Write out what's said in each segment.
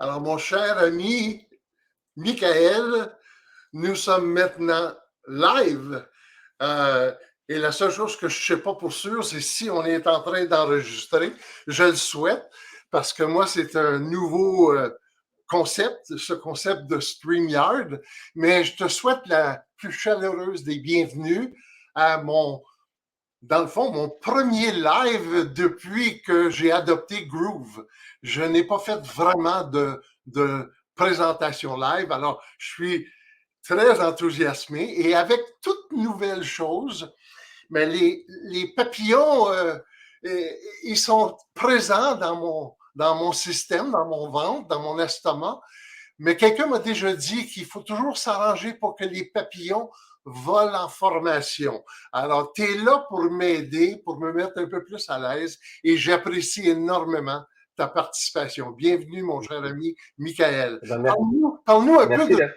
Alors, mon cher ami Michael, nous sommes maintenant live. Euh, et la seule chose que je ne sais pas pour sûr, c'est si on est en train d'enregistrer. Je le souhaite parce que moi, c'est un nouveau concept, ce concept de StreamYard. Mais je te souhaite la plus chaleureuse des bienvenues à dans le fond, mon premier live depuis que j'ai adopté Groove. Je n'ai pas fait vraiment de présentation live, alors je suis très enthousiasmé et avec toute nouvelle chose, mais les papillons, ils sont présents dans mon système, dans mon ventre, dans mon estomac, mais quelqu'un m'a déjà dit qu'il faut toujours s'arranger pour que les papillons volent en formation. Alors, tu es là pour m'aider, pour me mettre un peu plus à l'aise et j'apprécie énormément ta participation. Bienvenue, mon cher ami Michael. Ben, Parle-nous un peu merci. de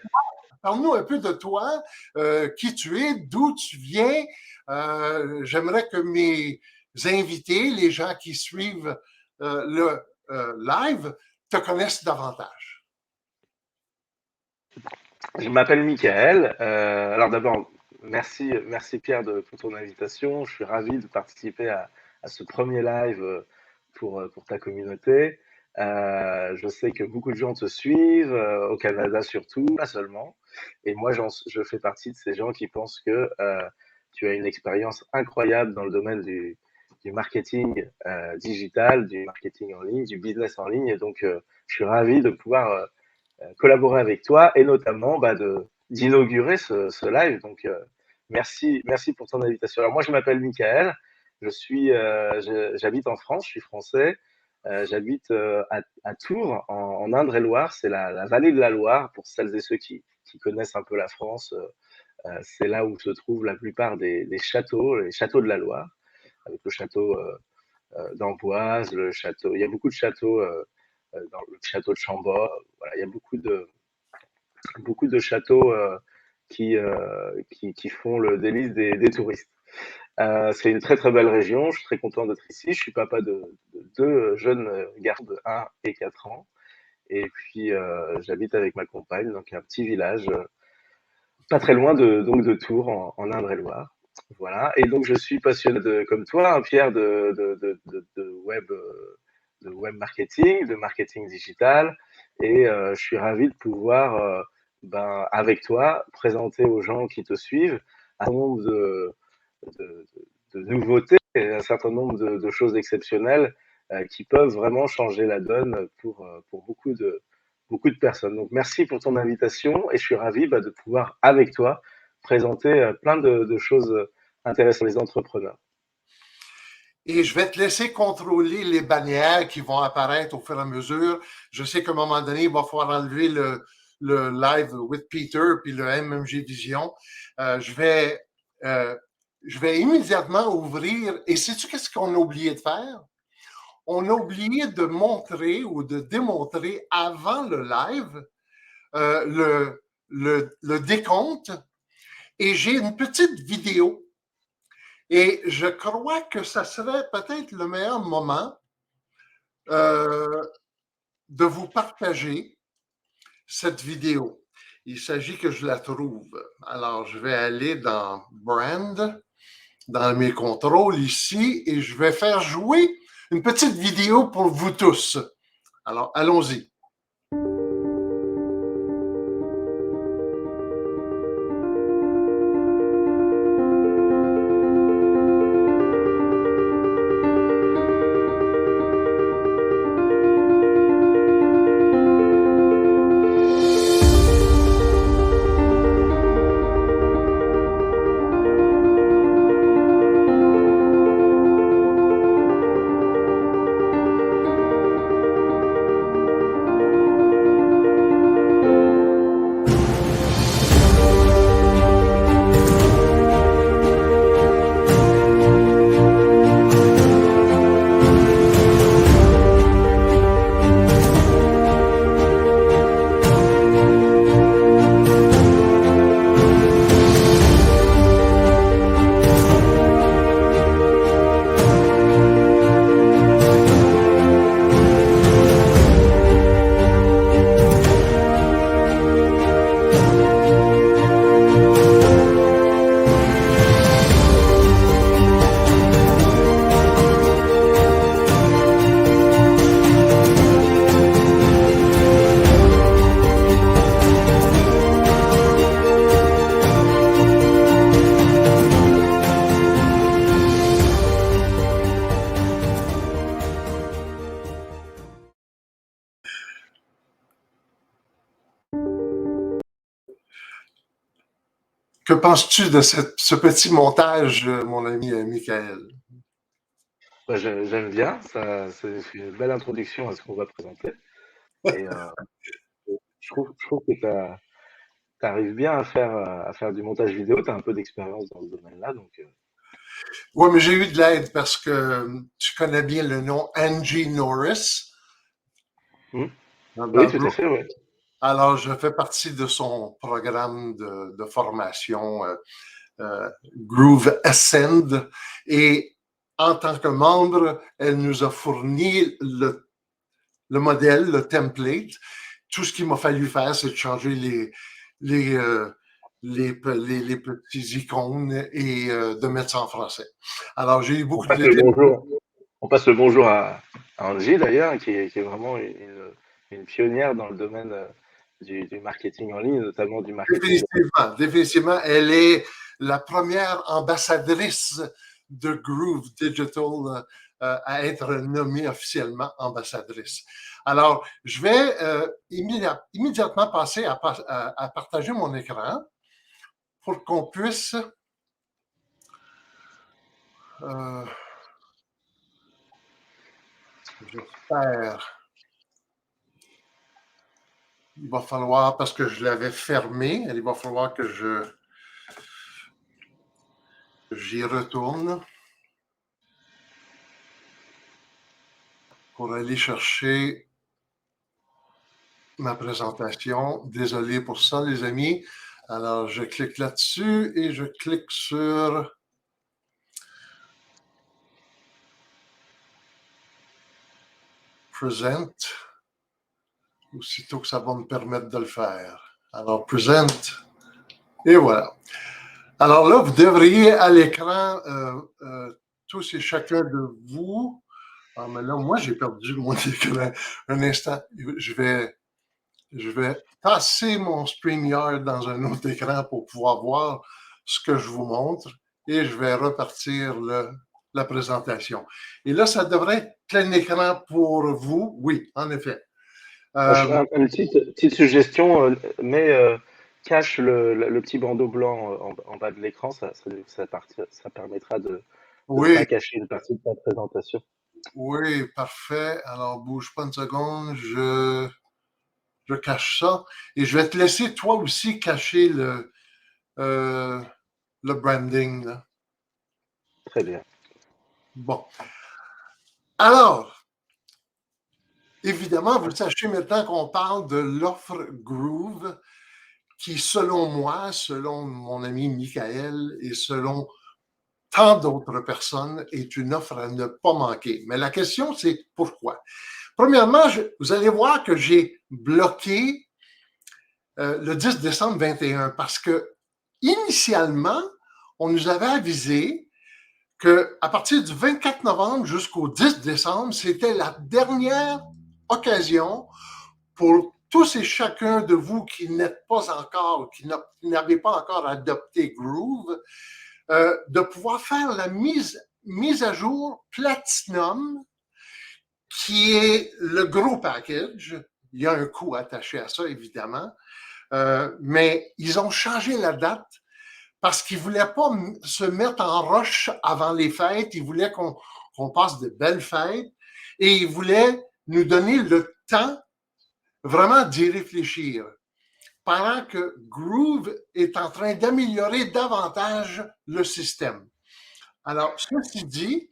Parle-nous un peu de toi, qui tu es, d'où tu viens. J'aimerais que mes invités, les gens qui suivent le live, te connaissent davantage. Je m'appelle Michael. Alors d'abord, merci Pierre pour ton invitation. Je suis ravi de participer à ce premier live pour ta communauté. Je sais que beaucoup de gens te suivent, au Canada surtout, pas seulement. Et moi, je fais partie de ces gens qui pensent que tu as une expérience incroyable dans le domaine du marketing digital, du marketing en ligne, du business en ligne. Et donc, je suis ravi de pouvoir collaborer avec toi et notamment d'inaugurer ce live. Donc, merci pour ton invitation. Alors, moi, je m'appelle Michael. J'habite en France, je suis français. J'habite à Tours, en Indre-et-Loire. C'est la vallée de la Loire, pour celles et ceux qui connaissent un peu la France. C'est là où se trouvent la plupart des châteaux, les châteaux de la Loire, avec le château d'Amboise, le château. Il y a beaucoup de châteaux dans le château de Chambord. Voilà, il y a beaucoup de châteaux qui font le délice des touristes. C'est une très très belle région, je suis très content d'être ici. Je suis papa de deux jeunes garçons de 1 et 4 ans. Et puis j'habite avec ma compagne, donc un petit village pas très loin de Tours, en Indre-et-Loire. Voilà. Et donc je suis passionné comme toi, hein, Pierre, de web marketing, de marketing digital. Et je suis ravi de pouvoir, avec toi, présenter aux gens qui te suivent un certain nombre de, de nouveautés, et un certain nombre de choses exceptionnelles qui peuvent vraiment changer la donne pour beaucoup de personnes. Donc merci pour ton invitation et je suis ravi de pouvoir, avec toi, présenter plein de choses intéressantes les entrepreneurs. Et je vais te laisser contrôler les bannières qui vont apparaître au fur et à mesure. Je sais qu'à un moment donné, il va falloir enlever le live with Peter puis le MMG Vision. Je vais immédiatement ouvrir. Et sais-tu qu'est-ce qu'on a oublié de faire? On a oublié de montrer ou de démontrer avant le live le décompte. Et j'ai une petite vidéo. Et je crois que ça serait peut-être le meilleur moment de vous partager cette vidéo. Il s'agit que je la trouve. Alors, je vais aller dans Brand, dans mes contrôles ici, et je vais faire jouer une petite vidéo pour vous tous. Alors, allons-y. Que penses-tu de ce petit montage, mon ami Michael? Bah, j'aime bien, c'est une belle introduction à ce qu'on va présenter. Et je trouve que tu arrives bien à faire du montage vidéo, tu as un peu d'expérience dans ce domaine-là. Donc, Oui, mais j'ai eu de l'aide parce que tu connais bien le nom Angie Norris hmm. dans Oui, le tout à groupe. fait, oui. Alors, je fais partie de son programme de formation Groove Ascend et en tant que membre, elle nous a fourni le modèle, le template. Tout ce qu'il m'a fallu faire, c'est de changer les, euh, les petits icônes et de mettre ça en français. Alors, j'ai eu On beaucoup de passe le plaisir. bonjour. On passe le bonjour à Angie d'ailleurs, qui est vraiment une pionnière dans le domaine du marketing en ligne, notamment du marketing. Définitivement, définitivement, elle est la première ambassadrice de Groove Digital à être nommée officiellement ambassadrice. Alors, je vais immédiatement passer à partager mon écran pour qu'on puisse j'espère. Il va falloir, parce que je l'avais fermé, il va falloir que j'y retourne pour aller chercher ma présentation. Désolé pour ça, les amis. Alors, je clique là-dessus et je clique sur Present, aussitôt que ça va me permettre de le faire. Alors, Present, et voilà. Alors là, vous devriez à l'écran, tous et chacun de vous. Ah, mais là, moi, j'ai perdu mon écran. Un instant, je vais passer mon StreamYard dans un autre écran pour pouvoir voir ce que je vous montre et je vais repartir la présentation. Et là, ça devrait être plein écran pour vous. Oui, en effet. Une petite suggestion, mais cache le petit bandeau blanc en bas de l'écran, ça permettra de ne Oui, pas cacher une partie de ta présentation. oui, parfait. Alors, bouge pas une seconde, je cache ça. Et je vais te laisser toi aussi cacher euh, le branding, là. Très bien. Bon. Alors, évidemment, vous sachez maintenant qu'on parle de l'offre Groove, qui, selon moi, selon mon ami Michael et selon tant d'autres personnes, est une offre à ne pas manquer. Mais la question, c'est pourquoi? Premièrement, vous allez voir que j'ai bloqué le 10 décembre 21 parce que, initialement, on nous avait avisé qu'à partir du 24 novembre jusqu'au 10 décembre, c'était la dernière occasion pour tous et chacun de vous qui n'êtes pas encore, qui n'avez pas encore adopté Groove, de pouvoir faire la mise à jour Platinum, qui est le gros package. Il y a un coût attaché à ça, évidemment, mais ils ont changé la date parce qu'ils ne voulaient pas se mettre en roche avant les fêtes. Ils voulaient qu'on passe de belles fêtes et ils voulaient nous donner le temps vraiment d'y réfléchir. Pendant que Groove est en train d'améliorer davantage le système. Alors, ceci dit,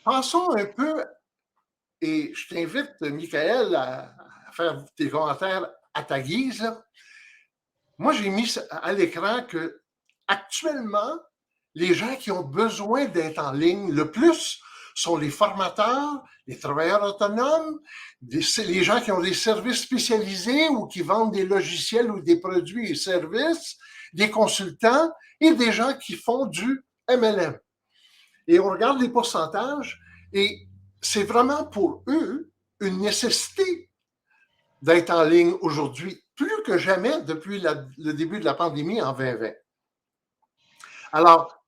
pensons un peu, et je t'invite, Michael, à faire tes commentaires à ta guise. Moi, j'ai mis à l'écran que actuellement, les gens qui ont besoin d'être en ligne le plus sont les formateurs, les travailleurs autonomes, les gens qui ont des services spécialisés ou qui vendent des logiciels ou des produits et services, des consultants et des gens qui font du MLM. Et on regarde les pourcentages et c'est vraiment pour eux une nécessité d'être en ligne aujourd'hui, plus que jamais depuis le début de la pandémie en 2020. Alors,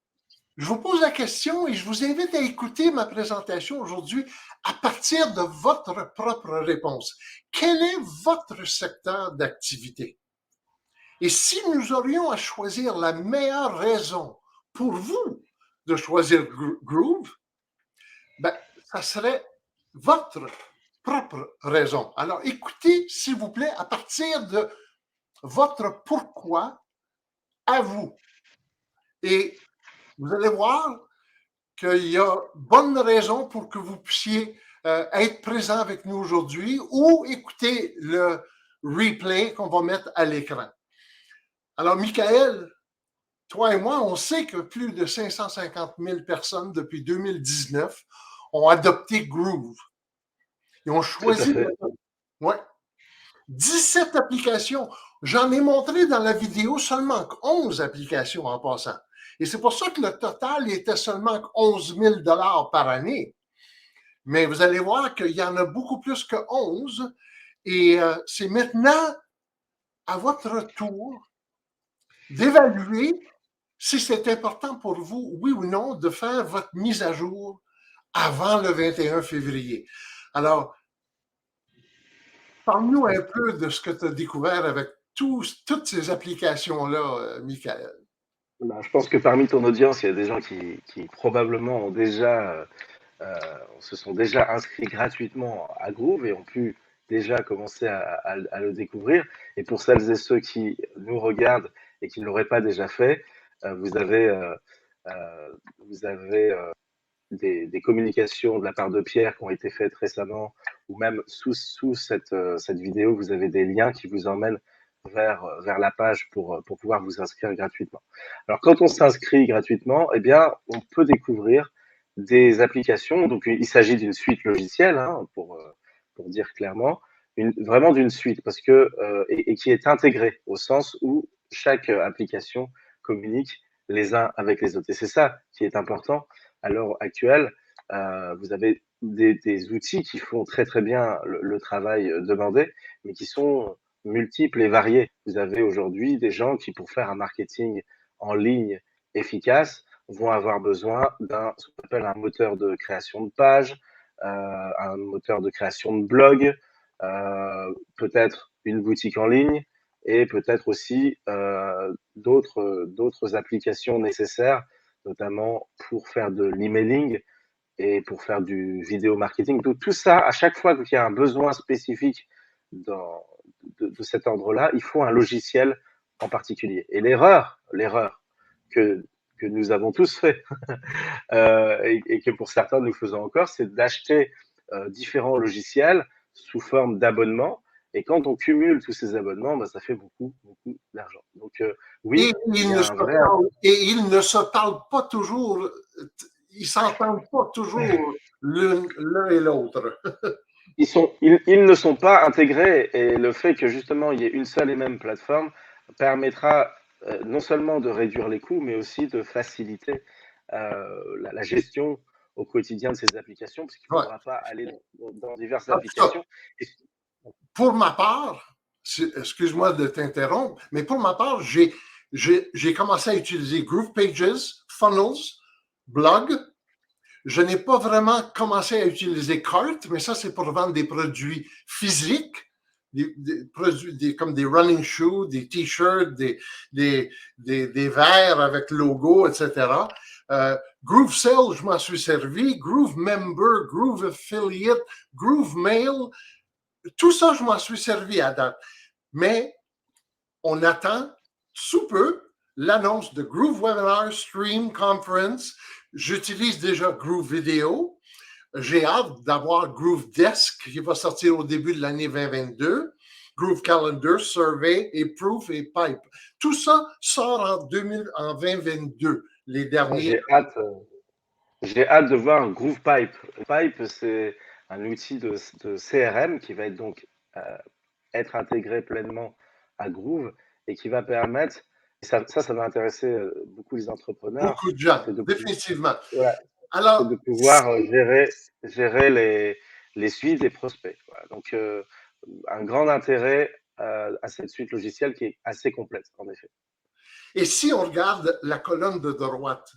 je vous pose la question et je vous invite à écouter ma présentation aujourd'hui à partir de votre propre réponse. Quel est votre secteur d'activité? Et si nous aurions à choisir la meilleure raison pour vous de choisir Groove, ben, ça serait votre propre raison. Alors, écoutez, s'il vous plaît, à partir de votre pourquoi à vous. Et vous allez voir qu'il y a bonne raison pour que vous puissiez être présent avec nous aujourd'hui ou écouter le replay qu'on va mettre à l'écran. Alors, Michael, toi et moi, on sait que plus de 550 000 personnes depuis 2019 ont adopté Groove. Ils ont Tout à choisi. fait. Ouais. 17 applications. J'en ai montré dans la vidéo seulement 11 applications en passant. Et c'est pour ça que le total était seulement 11 000 $ par année. Mais vous allez voir qu'il y en a beaucoup plus que 11. Et c'est maintenant à votre tour d'évaluer si c'est important pour vous, oui ou non, de faire votre mise à jour avant le 21 février. Alors, parle-nous un peu de ce que tu as découvert avec toutes ces applications-là, Michael. Ben, je pense que parmi ton audience, il y a des gens qui probablement ont déjà, se sont déjà inscrits gratuitement à Groove et ont pu déjà commencer à le découvrir. Et pour celles et ceux qui nous regardent et qui ne l'auraient pas déjà fait, vous avez, vous avez des communications de la part de Pierre qui ont été faites récemment, ou même sous cette vidéo, vous avez des liens qui vous emmènent vers la page pour pouvoir vous inscrire gratuitement. Alors, quand on s'inscrit gratuitement, eh bien, on peut découvrir des applications. Donc, il s'agit d'une suite logicielle, hein, pour dire clairement, vraiment d'une suite, parce que, et qui est intégrée au sens où chaque application communique les uns avec les autres. Et c'est ça qui est important à l'heure actuelle. Vous avez des outils qui font très très bien le travail demandé, mais qui sont multiples et variés. Vous avez aujourd'hui des gens qui, pour faire un marketing en ligne efficace, vont avoir besoin ce qu'on appelle un moteur de création de page, un moteur de création de blog, peut-être une boutique en ligne et peut-être aussi d'autres applications nécessaires, notamment pour faire de l'emailing et pour faire du vidéo marketing. Donc tout ça, à chaque fois qu'il y a un besoin spécifique de cet ordre-là, il faut un logiciel en particulier. Et l'erreur que, que nous avons tous fait, et que pour certains nous faisons encore, c'est d'acheter différents logiciels sous forme d'abonnement. Et quand on cumule tous ces abonnements, ben, ça fait beaucoup, beaucoup d'argent. Donc Et oui, il y a un vrai... ils ne se parlent pas toujours, ils s'entendent pas toujours l'un et l'autre. Ils ne sont pas intégrés et le fait que justement il y ait une seule et même plateforme permettra non seulement de réduire les coûts, mais aussi de faciliter la gestion au quotidien de ces applications, parce qu'il ne Ouais. faudra pas aller dans diverses En tout cas, applications. Et pour ma part, excuse-moi de t'interrompre, mais pour ma part, j'ai commencé à utiliser Groove Pages, Funnels, Blog. Je n'ai pas vraiment commencé à utiliser Cart, mais ça, c'est pour vendre des produits physiques, des produits comme des running shoes, des t-shirts, des verres avec logo, etc. Groove Sale, je m'en suis servi. Groove Member, Groove Affiliate, Groove Mail, tout ça, je m'en suis servi à date. Mais on attend sous peu l'annonce de Groove Webinar Stream Conference. J'utilise déjà Groove Video. J'ai hâte d'avoir Groove Desk qui va sortir au début de l'année 2022. Groove Calendar, Survey et Proof et Pipe. Tout ça sort en 2022, les derniers. j'ai hâte de voir Groove Pipe. Pipe, c'est un outil de CRM qui va être donc être intégré pleinement à Groove et qui va permettre, et ça va intéresser beaucoup les entrepreneurs, Beaucoup de gens, c'est de, définitivement. voilà, c'est de Alors, pouvoir gérer les suites des prospects. Voilà. Donc, un grand intérêt à cette suite logicielle qui est assez complète, en effet. et si on regarde la colonne de droite,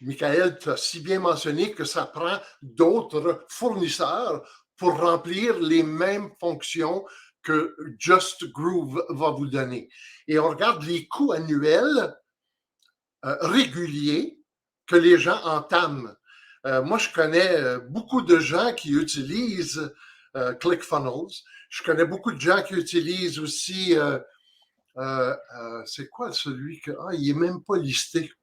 Michael, tu as si bien mentionné que ça prend d'autres fournisseurs pour remplir les mêmes fonctions que Just Groove va vous donner. Et on regarde les coûts annuels réguliers que les gens entament. Moi, je connais beaucoup de gens qui utilisent ClickFunnels. Je connais beaucoup de gens qui utilisent aussi, c'est quoi celui que, il n'est même pas listé.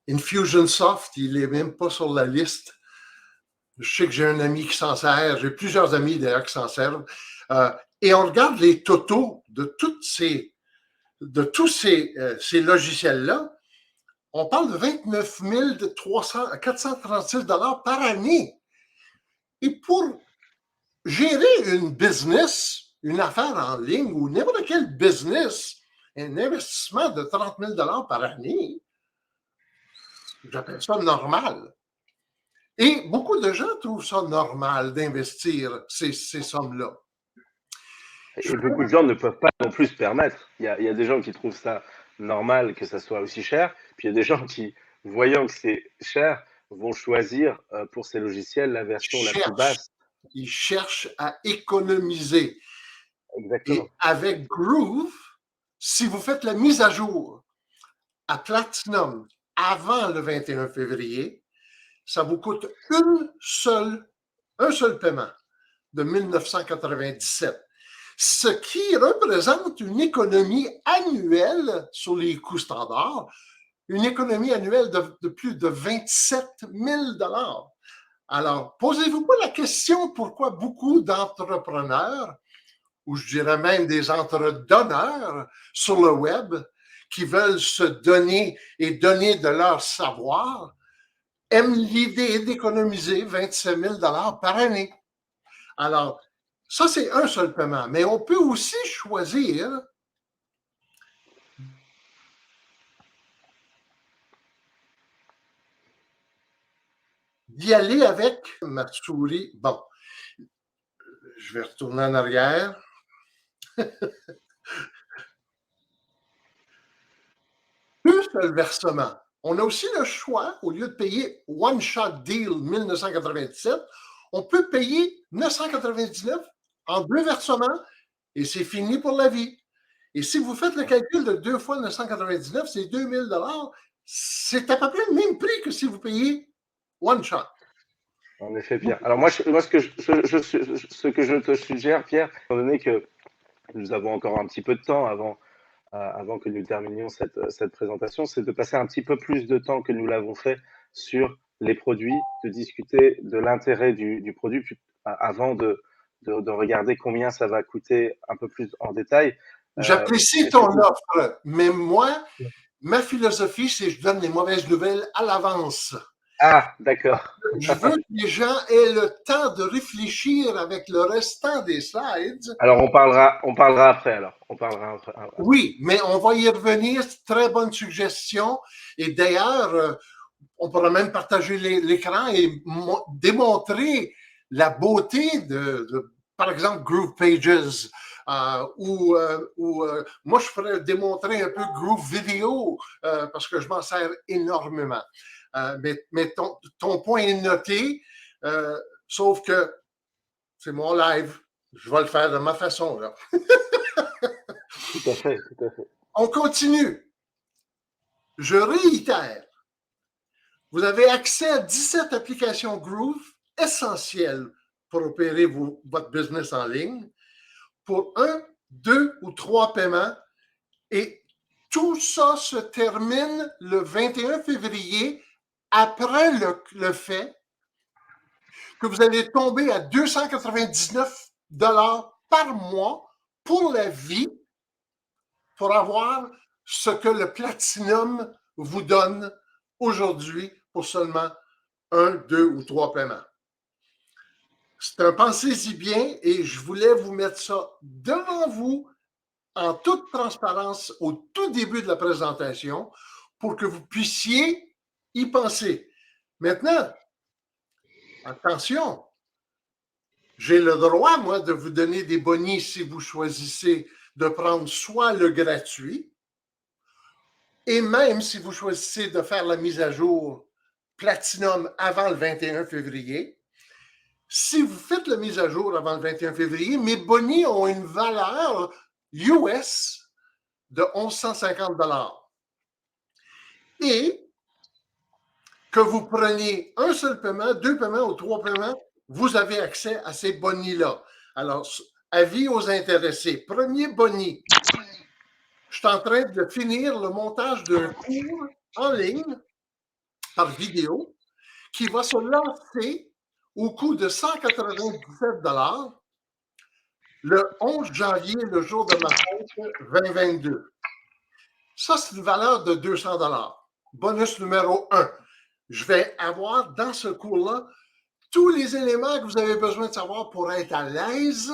Infusionsoft, il n'est même pas sur la liste. Je sais que j'ai un ami qui s'en sert, j'ai plusieurs amis d'ailleurs qui s'en servent. Et on regarde les totaux de tous ces logiciels-là. On parle de 29 436 par année. Et pour gérer une business, une affaire en ligne ou n'importe quel business, un investissement de 30 000 par année, j'appelle ça normal. Et beaucoup de gens trouvent ça normal d'investir ces sommes-là. Et beaucoup de gens ne peuvent pas non plus se permettre. Il y a des gens qui trouvent ça normal que ça soit aussi cher, puis il y a des gens qui, voyant que c'est cher, vont choisir pour ces logiciels la version la plus basse. Ils cherchent à économiser. Exactement. Et avec Groove, si vous faites la mise à jour à Platinum avant le 21 février, ça vous coûte un seul paiement de 1997, ce qui représente une économie annuelle sur les coûts standards, une économie annuelle de plus de 27 000 $. Alors, posez-vous pas la question pourquoi beaucoup d'entrepreneurs, ou je dirais même des entrepreneurs sur le web, qui veulent se donner et donner de leur savoir, aiment l'idée d'économiser 27 000 $ par année. Alors, ça, c'est un seul paiement. Mais on peut aussi choisir d'y aller avec ma souris. Bon, je vais retourner en arrière. Un seul versement. On a aussi le choix, au lieu de payer One Shot Deal 1997, on peut payer 999 en 2 versements et c'est fini pour la vie. Et si vous faites le calcul de 2 fois 999, c'est 2000 $. C'est à peu près le même prix que si vous payez One Shot. En effet, Pierre. Alors moi, ce que je te suggère, Pierre, étant donné que nous avons encore un petit peu de temps avant que nous terminions cette présentation, c'est de passer un petit peu plus de temps que nous l'avons fait sur les produits, de discuter de l'intérêt du produit avant de regarder combien ça va coûter un peu plus en détail. J'apprécie ton offre, mais moi, ma philosophie, c'est que je donne les mauvaises nouvelles à l'avance. Ah, d'accord. Je veux que les gens aient le temps de réfléchir avec le restant des slides. Alors, on parlera après, alors. On parlera après. Oui, mais on va y revenir. Très bonne suggestion. Et d'ailleurs, on pourra même partager l'écran et démontrer la beauté par exemple, Groove Pages. Ou moi, je pourrais démontrer un peu Groove Video parce que je m'en sers énormément. Mais ton point est noté, sauf que c'est mon live. Je vais le faire de ma façon. Là. Tout à fait, tout à fait. On continue. Je réitère. Vous avez accès à 17 applications Groove essentielles pour opérer votre business en ligne pour 1, 2 ou 3 paiements. Et tout ça se termine le 21 février après le fait que vous allez tomber à 299 $ par mois pour la vie pour avoir ce que le Platinum vous donne aujourd'hui pour seulement 1, 2 ou 3 paiements. C'est un pensez-y bien et je voulais vous mettre ça devant vous en toute transparence au tout début de la présentation pour que vous puissiez y penser. Maintenant, attention, j'ai le droit, moi, de vous donner des bonus si vous choisissez de prendre soit le gratuit, et même si vous choisissez de faire la mise à jour Platinum avant le 21 février, Si vous faites la mise à jour avant le 21 février, mes bonnies ont une valeur US de 1150 $. Et que vous preniez un seul paiement, 2 paiements ou 3 paiements, vous avez accès à ces bonnies-là. Alors, avis aux intéressés. Premier boni. Je suis en train de finir le montage d'un cours en ligne par vidéo qui va se lancer au coût de 197 $ le 11 janvier, le jour de ma fête 2022. Ça, c'est une valeur de 200 $. Bonus numéro 1. Je vais avoir dans ce cours-là tous les éléments que vous avez besoin de savoir pour être à l'aise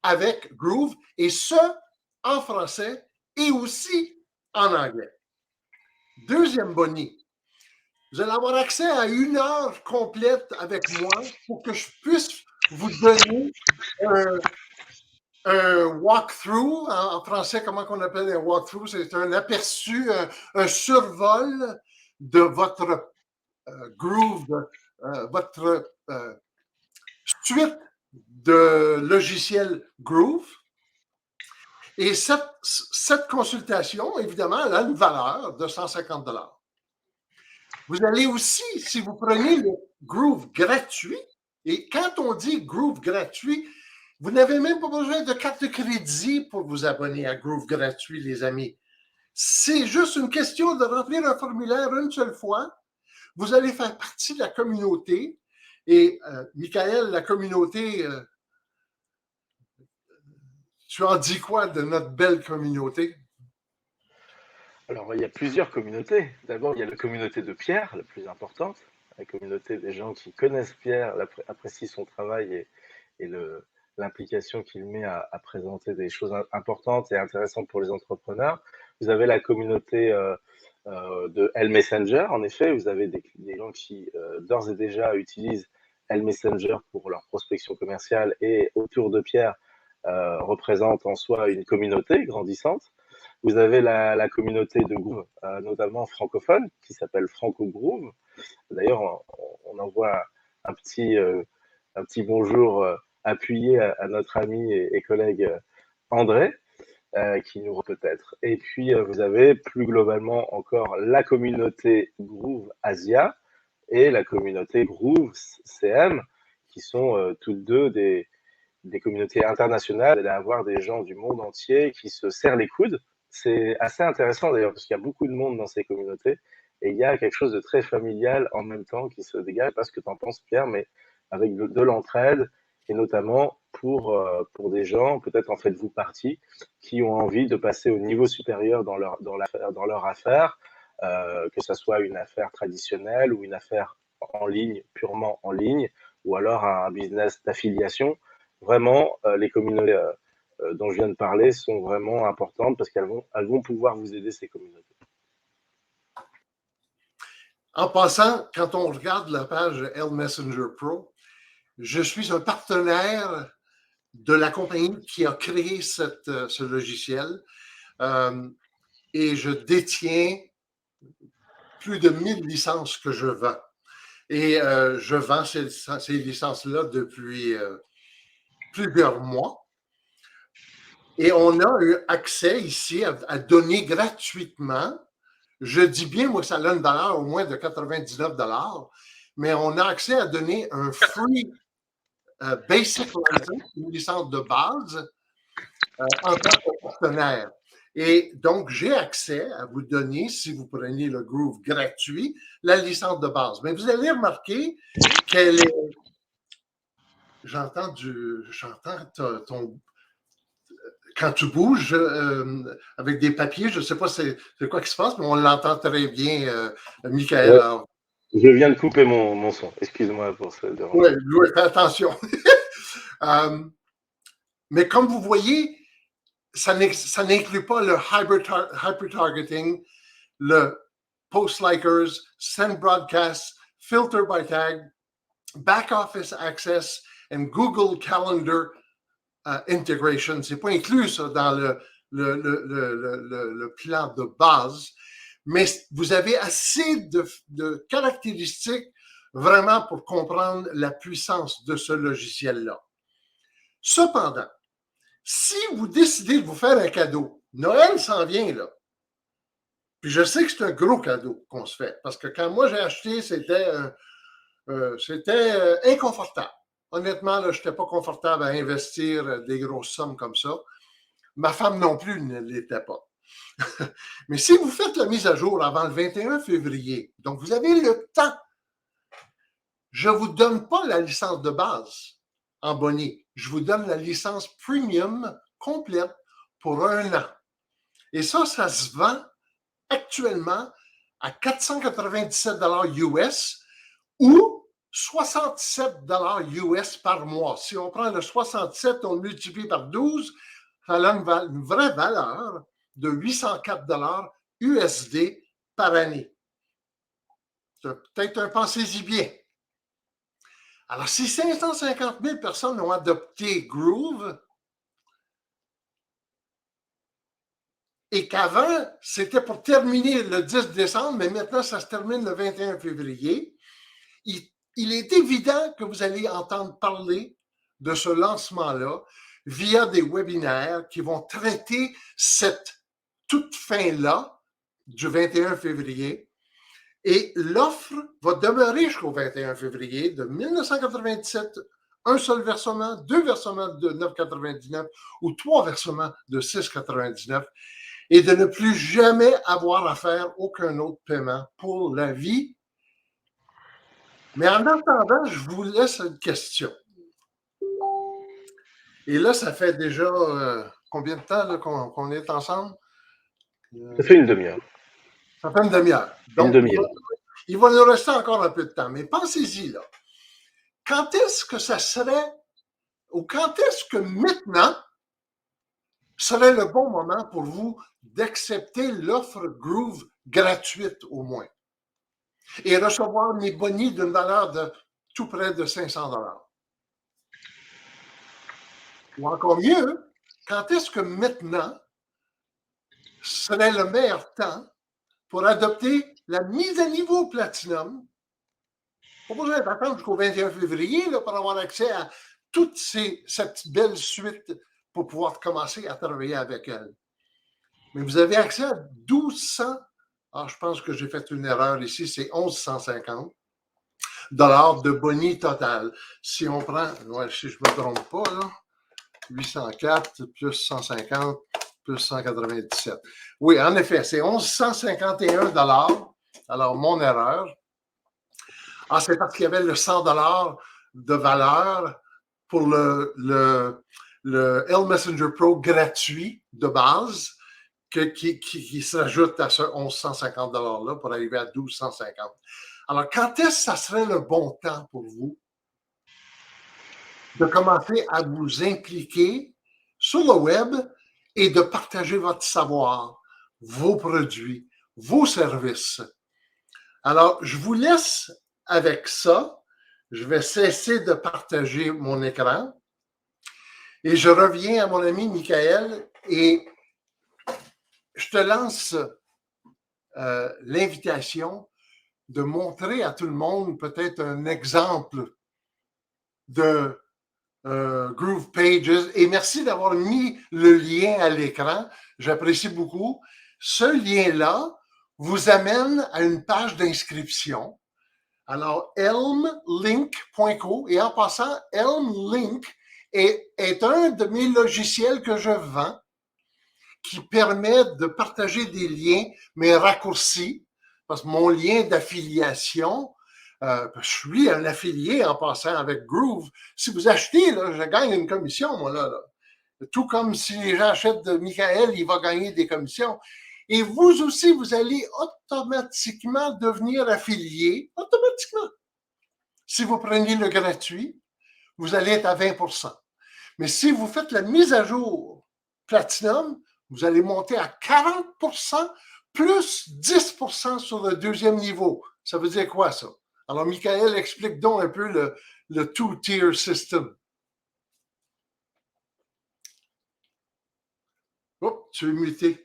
avec Groove, et ce, en français et aussi en anglais. Deuxième boni, vous allez avoir accès à 1 heure complète avec moi pour que je puisse vous donner un walkthrough. En français, comment on appelle un walkthrough? C'est un aperçu, un survol de votre Groove, votre suite de logiciels Groove. Et cette consultation, évidemment, elle a une valeur de 150 $. Vous allez aussi, si vous prenez le Groove gratuit, et quand on dit Groove gratuit, vous n'avez même pas besoin de carte de crédit pour vous abonner à Groove gratuit, les amis. C'est juste une question de remplir un formulaire une seule fois. Vous allez faire partie de la communauté. Et Michael, la communauté, tu en dis quoi de notre belle communauté? Alors, il y a plusieurs communautés. D'abord, il y a la communauté de Pierre, la plus importante, la communauté des gens qui connaissent Pierre, apprécient son travail et l'implication qu'il met à présenter des choses importantes et intéressantes pour les entrepreneurs. Vous avez la communauté de L-Messenger. En effet, vous avez des gens qui d'ores et déjà utilisent L-Messenger pour leur prospection commerciale et autour de Pierre représente en soi une communauté grandissante. Vous avez la communauté de Groove, notamment francophone, qui s'appelle Franco Groove. D'ailleurs, on envoie un petit bonjour appuyé à notre ami et collègue André, qui nous peut-être. Et puis, vous avez plus globalement encore la communauté Groove Asia et la communauté Groove CM, qui sont toutes deux des communautés internationales. Vous allez avoir des gens du monde entier qui se serrent les coudes. C'est assez intéressant d'ailleurs, parce qu'il y a beaucoup de monde dans ces communautés, et il y a quelque chose de très familial en même temps qui se dégage. Je ne sais pas ce que tu en penses, Pierre, mais avec de l'entraide, et notamment pour des gens, peut-être en faites-vous partie, qui ont envie de passer au niveau supérieur dans leur affaire, que ce soit une affaire traditionnelle ou une affaire en ligne, purement en ligne, ou alors un business d'affiliation. Vraiment, les communautés dont je viens de parler sont vraiment importantes parce qu'elles vont pouvoir vous aider, ces communautés. En passant, quand on regarde la page L-Messenger Pro, je suis un partenaire de la compagnie qui a créé ce logiciel et je détiens plus de 1000 licences que je vends. Et je vends ces licences-là depuis plusieurs mois. Et on a eu accès ici à donner gratuitement. Je dis bien, moi, ça a une valeur au moins de 99 $, mais on a accès à donner un free basic license, une licence de base, en tant que partenaire. Et donc, j'ai accès à vous donner, si vous prenez le Groove gratuit, la licence de base. Mais vous allez remarquer qu'elle est... J'entends ton... Quand tu bouges avec des papiers, je ne sais pas c'est quoi qui se passe, mais on l'entend très bien, Michael. Ouais. Alors... Je viens de couper mon son. Excuse-moi pour ce dérangement. Oui, fais attention. Mais comme vous voyez, ça n'inclut pas le hyper-targeting, le post-likers, send broadcasts, filter by tag, back-office access, and Google Calendar integration. Ce n'est pas inclus ça dans le plan de base, mais vous avez assez de caractéristiques vraiment pour comprendre la puissance de ce logiciel-là. Cependant, si vous décidez de vous faire un cadeau, Noël s'en vient là. Puis je sais que c'est un gros cadeau qu'on se fait, parce que quand moi j'ai acheté, c'était inconfortable. Honnêtement, là, je n'étais pas confortable à investir des grosses sommes comme ça. Ma femme non plus ne l'était pas. Mais si vous faites la mise à jour avant le 21 février, donc vous avez le temps, je ne vous donne pas la licence de base en bonnet. Je vous donne la licence premium complète pour 1 an. Et ça se vend actuellement à 497 US ou 67 US par mois. Si on prend le 67, on le multiplie par 12, ça a une vraie valeur de 804 USD par année. C'est peut-être un pensez-y bien. Alors, si 550 000 personnes ont adopté Groove, et qu'avant, c'était pour terminer le 10 décembre, mais maintenant, ça se termine le 21 février, il est évident que vous allez entendre parler de ce lancement-là via des webinaires qui vont traiter cette toute fin-là du 21 février. Et l'offre va demeurer jusqu'au 21 février de 1997, un seul versement, 2 versements de 9,99 ou 3 versements de 6,99 et de ne plus jamais avoir à faire aucun autre paiement pour la vie. Mais en attendant, je vous laisse une question. Et là, ça fait déjà combien de temps qu'on est ensemble? Ça fait une demi-heure. Ça fait une demi-heure. Une Donc, demi-heure. il va nous rester encore un peu de temps. Mais pensez-y, là. Quand est-ce que ça serait, ou quand est-ce que maintenant serait le bon moment pour vous d'accepter l'offre Groove gratuite au moins et recevoir mes bonnies d'une valeur de tout près de 500 $. Ou encore mieux, quand est-ce que maintenant serait le meilleur temps pour adopter la mise à niveau Platinum? Pas besoin d'attendre jusqu'au 21 février là, pour avoir accès à toute cette belle suite pour pouvoir commencer à travailler avec elle. Mais vous avez accès à 1200, je pense que j'ai fait une erreur ici, c'est 1150 $ de boni total. Si on prend, si je ne me trompe pas, là, 804 plus 150 plus 197. Oui, en effet, c'est 1151 $. Alors, mon erreur. C'est parce qu'il y avait le 100 $ de valeur pour le L Messenger Pro gratuit de base qui s'ajoute à ce 1150 $-là pour arriver à 1250. Alors, quand est-ce que ça serait le bon temps pour vous de commencer à vous impliquer sur le web et de partager votre savoir, vos produits, vos services? Alors, je vous laisse avec ça. Je vais cesser de partager mon écran et je reviens à mon ami Michael et je te lance l'invitation de montrer à tout le monde peut-être un exemple de Groove Pages. Et merci d'avoir mis le lien à l'écran. J'apprécie beaucoup. Ce lien-là vous amène à une page d'inscription. Alors, elmlink.co. Et en passant, Elmlink est un de mes logiciels que je vends qui permet de partager des liens, mais raccourcis. Parce que mon lien d'affiliation, je suis un affilié en passant avec Groove. Si vous achetez, là, je gagne une commission, moi, là. Tout comme si les gens achètent de Michael, il va gagner des commissions. Et vous aussi, vous allez automatiquement devenir affilié, automatiquement. Si vous prenez le gratuit, vous allez être à 20%. Mais si vous faites la mise à jour Platinum, vous allez monter à 40% plus 10% sur le deuxième niveau. Ça veut dire quoi, ça? Alors, Michael, explique donc un peu le two-tier system. Oh, tu es muté.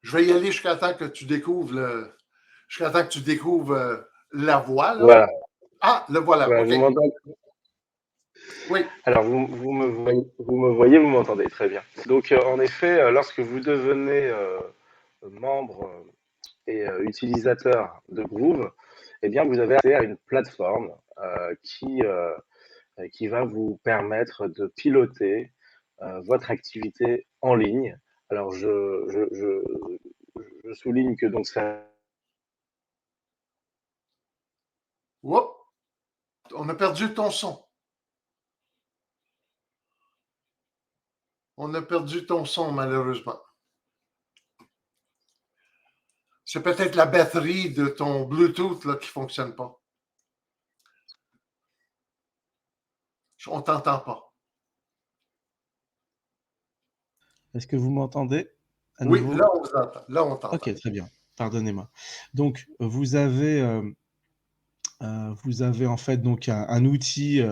Je je vais y aller jusqu'à temps que tu découvres la voix, là. Voilà, Ah, le voilà, voilà, OK. vous m'entendez? Oui. Alors, vous me voyez, vous m'entendez, très bien. Donc, en effet, lorsque vous devenez membre et utilisateur de Groove, eh bien, vous avez accès à une plateforme qui va vous permettre de piloter votre activité en ligne. Alors, je souligne que donc ça. Oups, on a perdu ton son. On a perdu ton son, malheureusement. C'est peut-être la batterie de ton Bluetooth là, qui ne fonctionne pas. On ne t'entend pas. Est-ce que vous m'entendez à Oui, nouveau? là, on vous entend. Là, on t'entend. Ok, très bien. Pardonnez-moi. Donc, vous avez en fait donc un outil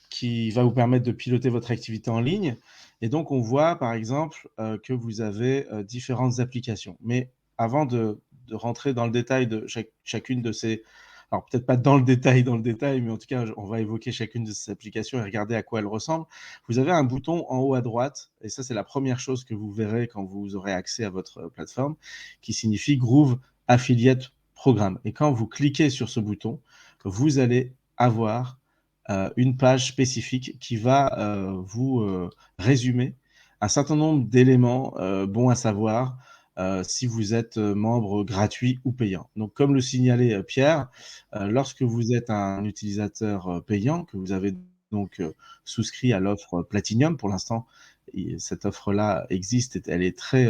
qui va vous permettre de piloter votre activité en ligne. Et donc, on voit par exemple que vous avez différentes applications. Mais avant de rentrer dans le détail de chacune de ces, alors peut-être pas dans le détail, mais en tout cas, on va évoquer chacune de ces applications et regarder à quoi elles ressemblent. Vous avez un bouton en haut à droite, et ça, c'est la première chose que vous verrez quand vous aurez accès à votre plateforme, qui signifie Groove Affiliate Programme. Et quand vous cliquez sur ce bouton, vous allez avoir une page spécifique qui va vous résumer un certain nombre d'éléments bons à savoir si vous êtes membre gratuit ou payant. Donc, comme le signalait Pierre, lorsque vous êtes un utilisateur payant, que vous avez donc souscrit à l'offre Platinum, pour l'instant, cette offre-là existe et elle est très,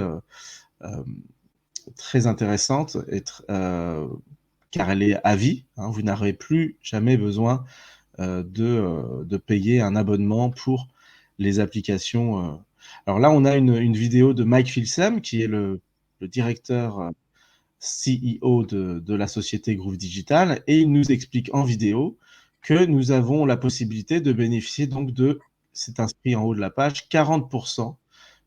très intéressante et car elle est à vie. Hein, vous n'aurez plus jamais besoin de payer un abonnement pour les applications. Alors là, on a une vidéo de Mike Filsam, qui est le directeur CEO de la société Groove Digital, et il nous explique en vidéo que nous avons la possibilité de bénéficier donc de, c'est inscrit en haut de la page, 40%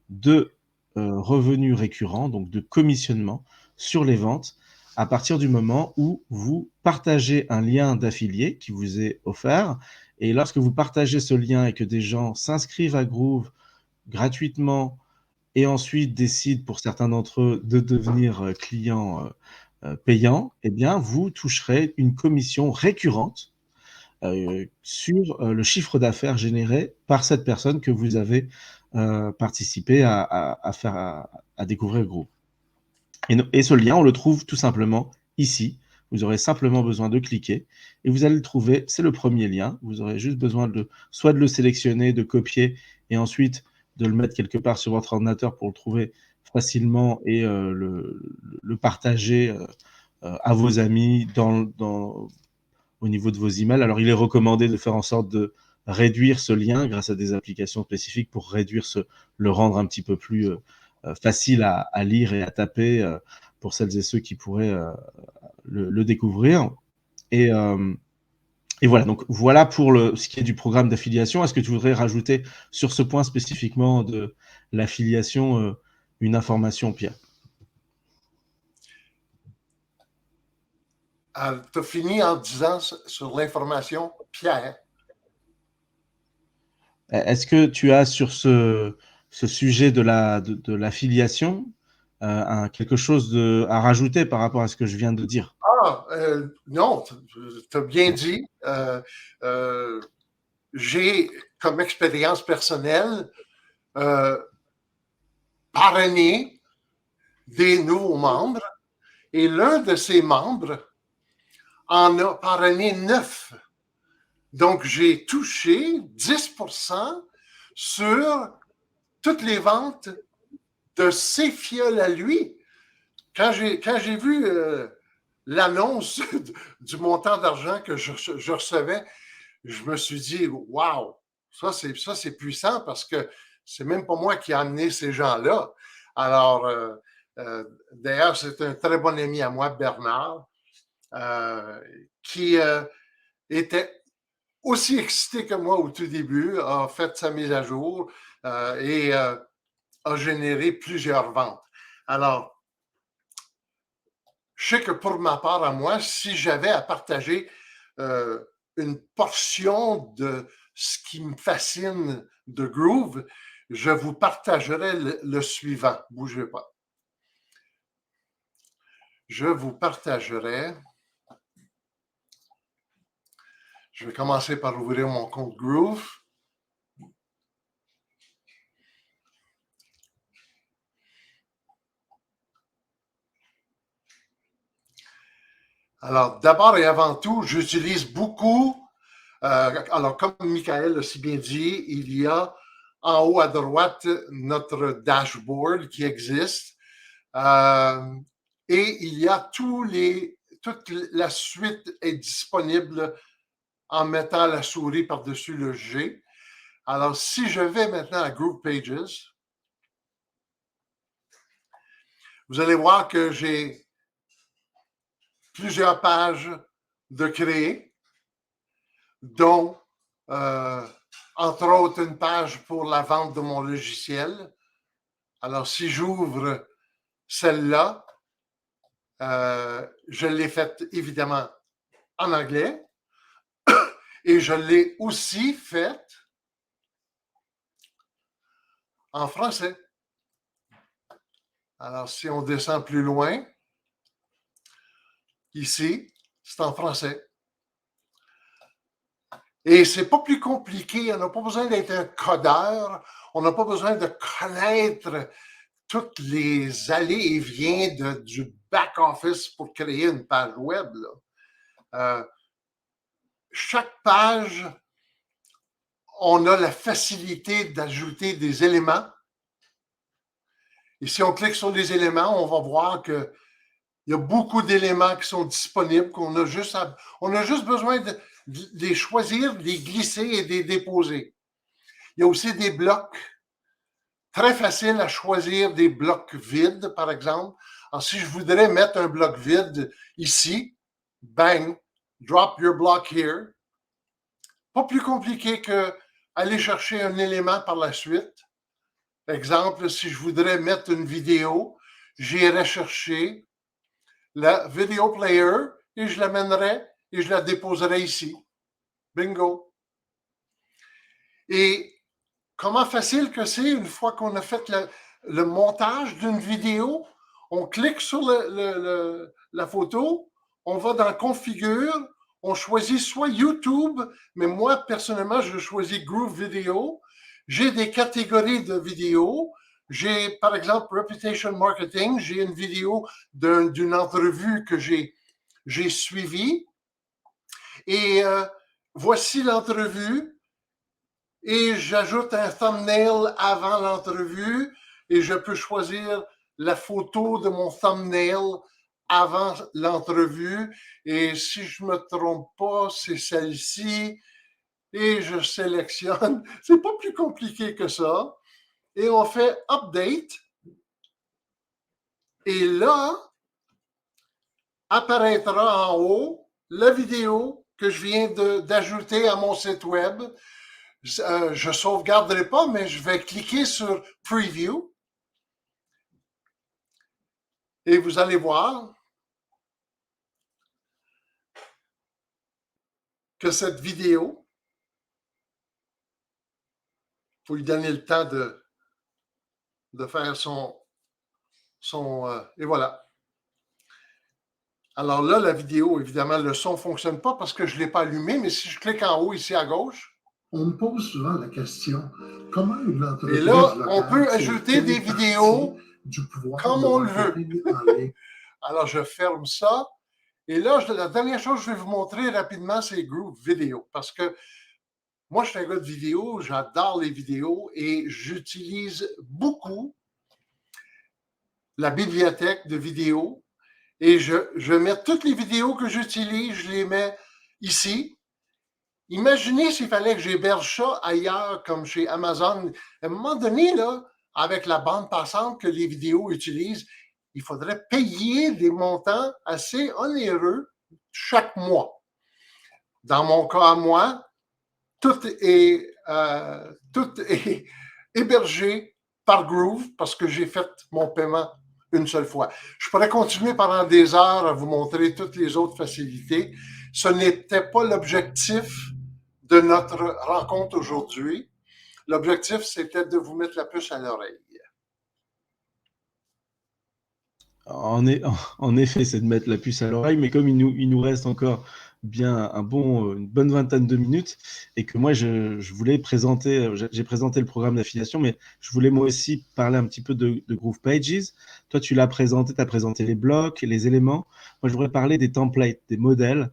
de revenus récurrents, donc de commissionnement sur les ventes, à partir du moment où vous partagez un lien d'affilié qui vous est offert. Et lorsque vous partagez ce lien et que des gens s'inscrivent à Groove gratuitement et ensuite décident pour certains d'entre eux de devenir clients payants, eh bien, vous toucherez une commission récurrente sur le chiffre d'affaires généré par cette personne que vous avez participé à faire à découvrir le groupe. Et ce lien, on le trouve tout simplement ici. Vous aurez simplement besoin de cliquer et vous allez le trouver. C'est le premier lien. Vous aurez juste besoin soit de le sélectionner, de copier et ensuite de le mettre quelque part sur votre ordinateur pour le trouver facilement et le partager à vos amis au niveau de vos emails. Alors, il est recommandé de faire en sorte de réduire ce lien grâce à des applications spécifiques pour le rendre un petit peu plus facile à lire et à taper pour celles et ceux qui pourraient le découvrir. Et voilà, donc voilà pour ce qui est du programme d'affiliation. Est-ce que tu voudrais rajouter sur ce point spécifiquement de l'affiliation une information, Pierre? Tu as fini en disant sur l'information, Pierre. Est-ce que tu as sur ce sujet de l'affiliation quelque chose à rajouter par rapport à ce que je viens de dire? Non, tu as bien dit. J'ai, comme expérience personnelle, parrainé des nouveaux membres et l'un de ces membres en a parrainé 9. Donc, j'ai touché 10% sur toutes les ventes de ses fioles à lui. Quand j'ai vu l'annonce du montant d'argent que je recevais, je me suis dit, wow, ça c'est puissant parce que c'est même pas moi qui ai amené ces gens-là. Alors, d'ailleurs, c'est un très bon ami à moi, Bernard, qui était aussi excité que moi au tout début, a fait sa mise à jour et a généré plusieurs ventes. Alors, je sais que pour ma part à moi, si j'avais à partager une portion de ce qui me fascine de Groove, je vous partagerai le suivant. Bougez pas. Je vous partagerai. Je vais commencer par ouvrir mon compte Groove. Alors, d'abord et avant tout, j'utilise beaucoup. Alors, comme Michael l'a si bien dit, il y a en haut à droite notre dashboard qui existe. Et il y a toute la suite est disponible en mettant la souris par-dessus le G. Alors, si je vais maintenant à Groove Pages, vous allez voir que j'ai plusieurs pages de créer, dont, entre autres, une page pour la vente de mon logiciel. Alors, si j'ouvre celle-là, je l'ai faite évidemment en anglais et je l'ai aussi faite en français. Alors, si on descend plus loin, ici, c'est en français. Et c'est pas plus compliqué, on n'a pas besoin d'être un codeur, on n'a pas besoin de connaître toutes les allées et viens du back-office pour créer une page web. Chaque page, on a la facilité d'ajouter des éléments. Et si on clique sur les éléments, on va voir qu'il y a beaucoup d'éléments qui sont disponibles, qu'on a juste besoin de les choisir, de les glisser et de les déposer. Il y a aussi des blocs. Très facile à choisir des blocs vides, par exemple. Alors, si je voudrais mettre un bloc vide ici, bang, drop your block here. Pas plus compliqué que aller chercher un élément par la suite. Exemple, si je voudrais mettre une vidéo, j'irais chercher la video player et je l'amènerais et je la déposerais ici. Bingo. Et comment facile que c'est une fois qu'on a fait le montage d'une vidéo, on clique sur la photo, on va dans Configure, on choisit soit YouTube, mais moi, personnellement, je choisis Groove Video. J'ai des catégories de vidéos. J'ai, par exemple, Reputation Marketing. J'ai une vidéo d'une entrevue que j'ai suivie. Et voici l'entrevue. Et j'ajoute un thumbnail avant l'entrevue. Et je peux choisir la photo de mon thumbnail avant l'entrevue. Et si je ne me trompe pas, c'est celle-ci. Et je sélectionne. C'est pas plus compliqué que ça. Et on fait Update. Et là, apparaîtra en haut la vidéo que je viens d'ajouter à mon site web. Je ne sauvegarderai pas, mais je vais cliquer sur Preview. Et vous allez voir que cette vidéo, il faut lui donner le temps de faire son et voilà. Alors là, la vidéo, évidemment, le son ne fonctionne pas parce que je ne l'ai pas allumé, mais si je clique en haut, ici à gauche. On me pose souvent la question, comment une entreprise Et là, on locale peut ajouter des vidéos du pouvoir comme de on le marketing veut. en ligne? Alors, je ferme ça. Et là, la dernière chose que je vais vous montrer rapidement, c'est Groove Video. Parce que moi, je suis un gars de vidéo, j'adore les vidéos et j'utilise beaucoup la bibliothèque de vidéos. Et je mets toutes les vidéos que j'utilise, je les mets ici. Imaginez s'il fallait que j'héberge ça ailleurs, comme chez Amazon. À un moment donné, là, avec la bande passante que les vidéos utilisent, il faudrait payer des montants assez onéreux chaque mois. Dans mon cas à moi, tout est hébergé par Groove parce que j'ai fait mon paiement une seule fois. Je pourrais continuer pendant des heures à vous montrer toutes les autres facilités. Ce n'était pas l'objectif de notre rencontre aujourd'hui. L'objectif, c'était de vous mettre la puce à l'oreille. En effet, c'est de mettre la puce à l'oreille, mais comme il nous reste encore bien une bonne vingtaine de minutes, et que moi, je voulais présenter, j'ai présenté le programme d'affiliation, mais je voulais moi aussi parler un petit peu de Groove Pages. Toi, tu as présenté les blocs, les éléments. Moi, je voudrais parler des templates, des modèles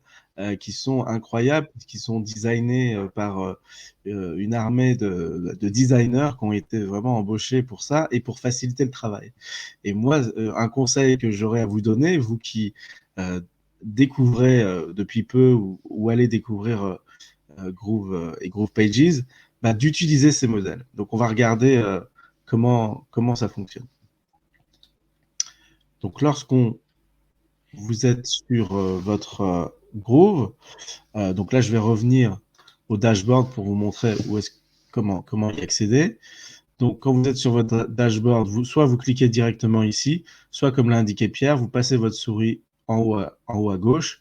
qui sont incroyables, qui sont designés par une armée de designers qui ont été vraiment embauchés pour ça et pour faciliter le travail. Et moi, un conseil que j'aurais à vous donner, vous qui découvrez depuis peu ou allez découvrir Groove et Groove Pages, bah, d'utiliser ces modèles. Donc, on va regarder comment ça fonctionne. Donc, vous êtes sur votre Groove, donc là, je vais revenir au dashboard pour vous montrer comment y accéder. Donc, quand vous êtes sur votre dashboard, soit vous cliquez directement ici, soit comme l'a indiqué Pierre, vous passez votre souris en haut à gauche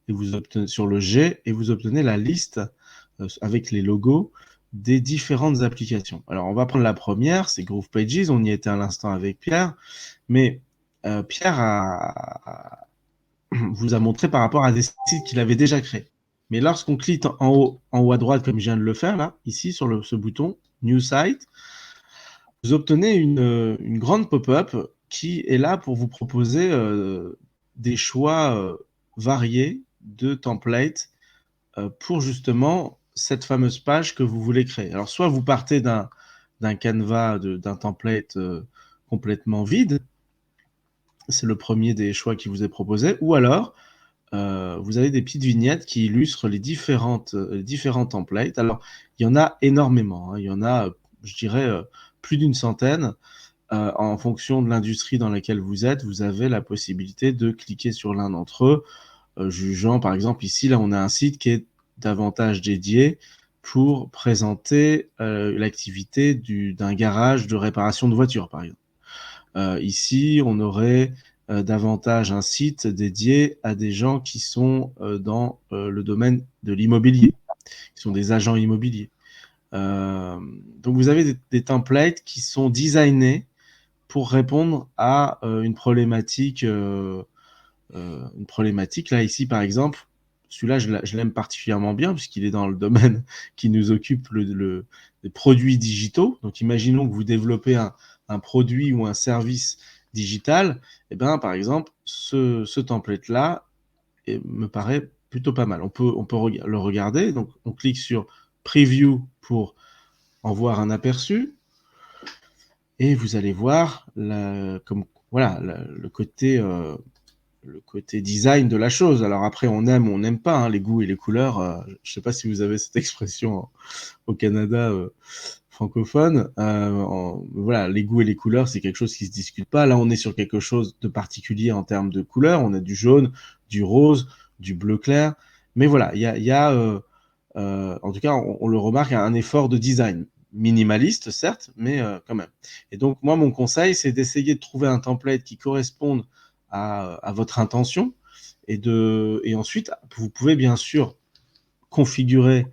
et vous obtenez sur le G et vous obtenez la liste avec les logos des différentes applications. Alors, on va prendre la première, c'est Groove Pages. On y était à l'instant avec Pierre, mais Pierre vous a montré par rapport à des sites qu'il avait déjà créés. Mais lorsqu'on clique en haut à droite, comme je viens de le faire là, ici sur ce bouton New Site, vous obtenez une grande pop-up qui est là pour vous proposer des choix variés de templates pour justement cette fameuse page que vous voulez créer. Alors, soit vous partez d'un canevas, d'un template complètement vide, c'est le premier des choix qui vous est proposé, ou alors vous avez des petites vignettes qui illustrent les différents templates. Alors, il y en a énormément, hein. Il y en a, je dirais, plus d'une centaine. En fonction de l'industrie dans laquelle vous êtes, vous avez la possibilité de cliquer sur l'un d'entre eux, jugeant, par exemple, ici, là, on a un site qui est davantage dédié pour présenter l'activité d'un garage de réparation de voitures, par exemple. Ici, on aurait davantage un site dédié à des gens qui sont dans le domaine de l'immobilier, qui sont des agents immobiliers. Donc, vous avez des templates qui sont designés pour répondre à une problématique. Là, ici, par exemple, celui-là, je l'aime particulièrement bien puisqu'il est dans le domaine qui nous occupe, les produits digitaux. Donc, imaginons que vous développez un produit ou un service digital. Et ben, par exemple, ce template-là me paraît plutôt pas mal. On peut le regarder. Donc, on clique sur Preview pour en voir un aperçu. Et vous allez voir le côté design de la chose. Alors après, on aime ou on n'aime pas, hein, les goûts et les couleurs. Je ne sais pas si vous avez cette expression au Canada francophone. Voilà, les goûts et les couleurs, c'est quelque chose qui ne se discute pas. Là, on est sur quelque chose de particulier en termes de couleurs. On a du jaune, du rose, du bleu clair. Mais voilà, il y a en tout cas, on le remarque, un effort de design. Minimaliste, certes, mais quand même. Et donc, moi, mon conseil, c'est d'essayer de trouver un template qui corresponde à votre intention. Et ensuite, vous pouvez bien sûr configurer